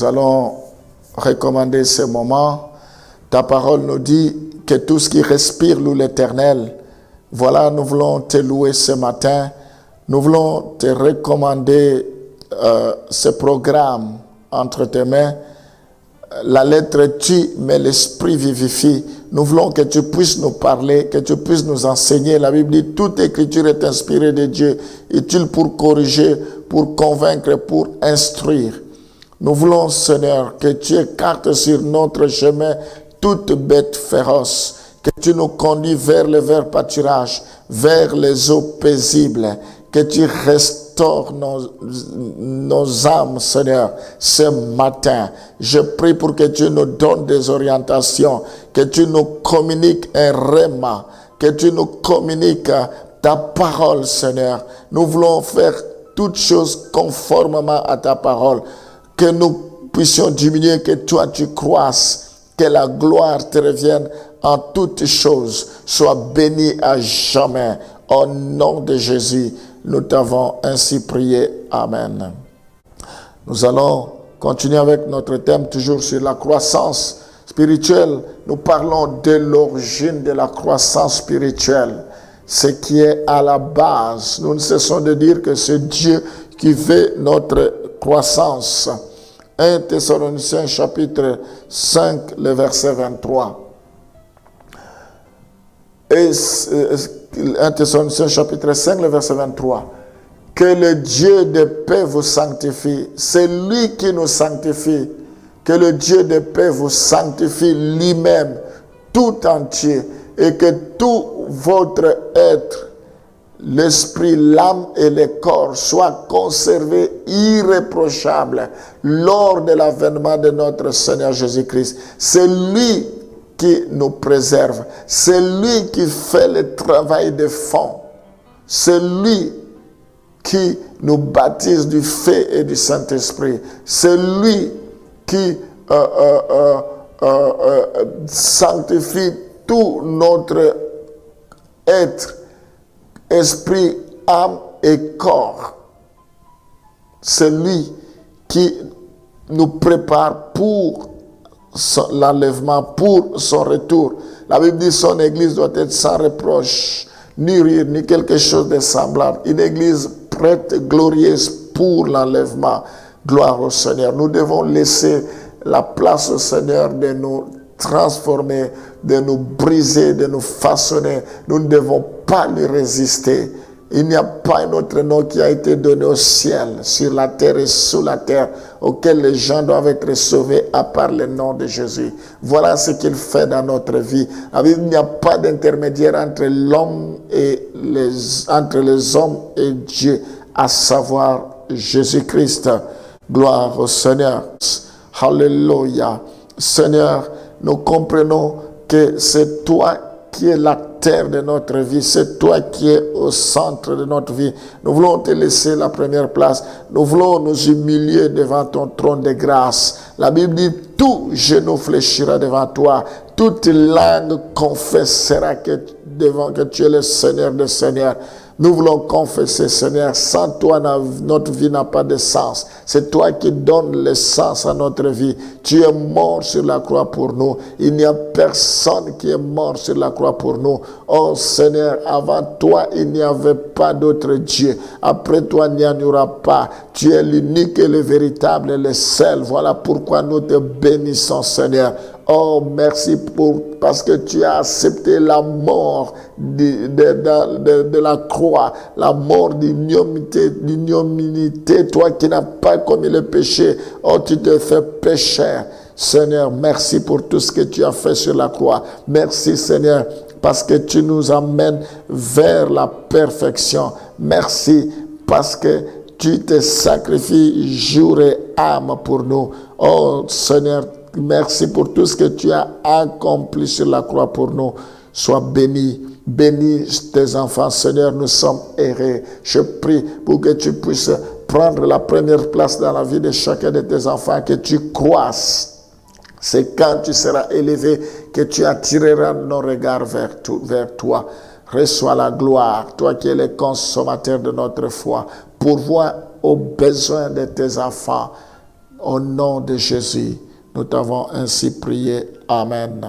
allons recommander ce moment. Ta parole nous dit que tout ce qui respire loue l'Éternel. Voilà, nous voulons te louer ce matin. Nous voulons te recommander ce programme entre tes mains. La lettre tue, mais l'esprit vivifie. Nous voulons que tu puisses nous parler, que tu puisses nous enseigner. La Bible dit, toute écriture est inspirée de Dieu, utile pour corriger, pour convaincre, pour instruire. Nous voulons, Seigneur, que tu écartes sur notre chemin toute bête féroce, que tu nous conduis vers le vert pâturage, vers les eaux paisibles, que tu restaures nos âmes, Seigneur, ce matin. Je prie pour que tu nous donnes des orientations, que tu nous communiques un rhéma, que tu nous communiques ta parole, Seigneur. Nous voulons faire toutes choses conformément à ta parole, que nous puissions diminuer, que toi tu croisses, que la gloire te revienne en toutes choses. Sois béni à jamais. Au nom de Jésus, nous t'avons ainsi prié. Amen. Nous allons continuer avec notre thème, toujours sur la croissance spirituelle. Nous parlons de l'origine de la croissance spirituelle. Ce qui est à la base. Nous ne cessons de dire que c'est Dieu qui veut notre croissance. 1 Thessaloniciens chapitre 5, le verset 23. Et 1 Thessaloniciens chapitre 5, le verset 23. Que le Dieu de paix vous sanctifie. C'est lui qui nous sanctifie. Que le Dieu de paix vous sanctifie lui-même, tout entier. Et que tout votre être, l'esprit, l'âme et le corps soient conservés irréprochables lors de l'avènement de notre Seigneur Jésus-Christ. C'est lui qui nous préserve. C'est lui qui fait le travail de fond. C'est lui qui nous baptise du feu et du Saint-Esprit. C'est lui qui sanctifie tout notre être, esprit, âme et corps. C'est lui qui nous prépare pour l'enlèvement, pour son retour. La Bible dit son église doit être sans reproche, ni rire, ni quelque chose de semblable. Une église prête, glorieuse pour l'enlèvement. Gloire au Seigneur. Nous devons laisser la place au Seigneur de nous transformer, de nous briser, de nous façonner. Nous ne devons pas lui résister. Il n'y a pas un autre nom qui a été donné au ciel, sur la terre et sous la terre, auquel les gens doivent être sauvés à part le nom de Jésus. Voilà ce qu'il fait dans notre vie. Il n'y a pas d'intermédiaire entre l'homme et entre les hommes et Dieu, à savoir Jésus-Christ. Gloire au Seigneur. Alléluia. Seigneur, nous comprenons que c'est toi qui es la terre de notre vie, c'est toi qui es au centre de notre vie. Nous voulons te laisser la première place. Nous voulons nous humilier devant ton trône de grâce. La Bible dit, tout genou fléchira devant toi, toute langue confessera que tu es le Seigneur des Seigneurs. Nous voulons confesser, Seigneur, sans toi, notre vie n'a pas de sens. C'est toi qui donnes le sens à notre vie. Tu es mort sur la croix pour nous. Il n'y a personne qui est mort sur la croix pour nous. Oh Seigneur, avant toi, il n'y avait pas d'autre Dieu. Après toi, il n'y en aura pas. Tu es l'unique et le véritable et le seul. Voilà pourquoi nous te bénissons, Seigneur. Oh, merci parce que tu as accepté la mort de la croix, la mort d'ignominie, toi qui n'as pas commis le péché. Oh, tu te fais pécheur. Seigneur, merci pour tout ce que tu as fait sur la croix. Merci, Seigneur, parce que tu nous amènes vers la perfection. Merci parce que tu te sacrifies jour et âme pour nous. Oh, Seigneur, merci pour tout ce que tu as accompli sur la croix pour nous. Sois béni. Bénis tes enfants, Seigneur, nous sommes errés. Je prie pour que tu puisses prendre la première place dans la vie de chacun de tes enfants, que tu croisses. C'est quand tu seras élevé que tu attireras nos regards vers toi. Reçois la gloire, toi qui es le consommateur de notre foi. Pourvois aux besoins de tes enfants. Au nom de Jésus, nous t'avons ainsi prié. Amen.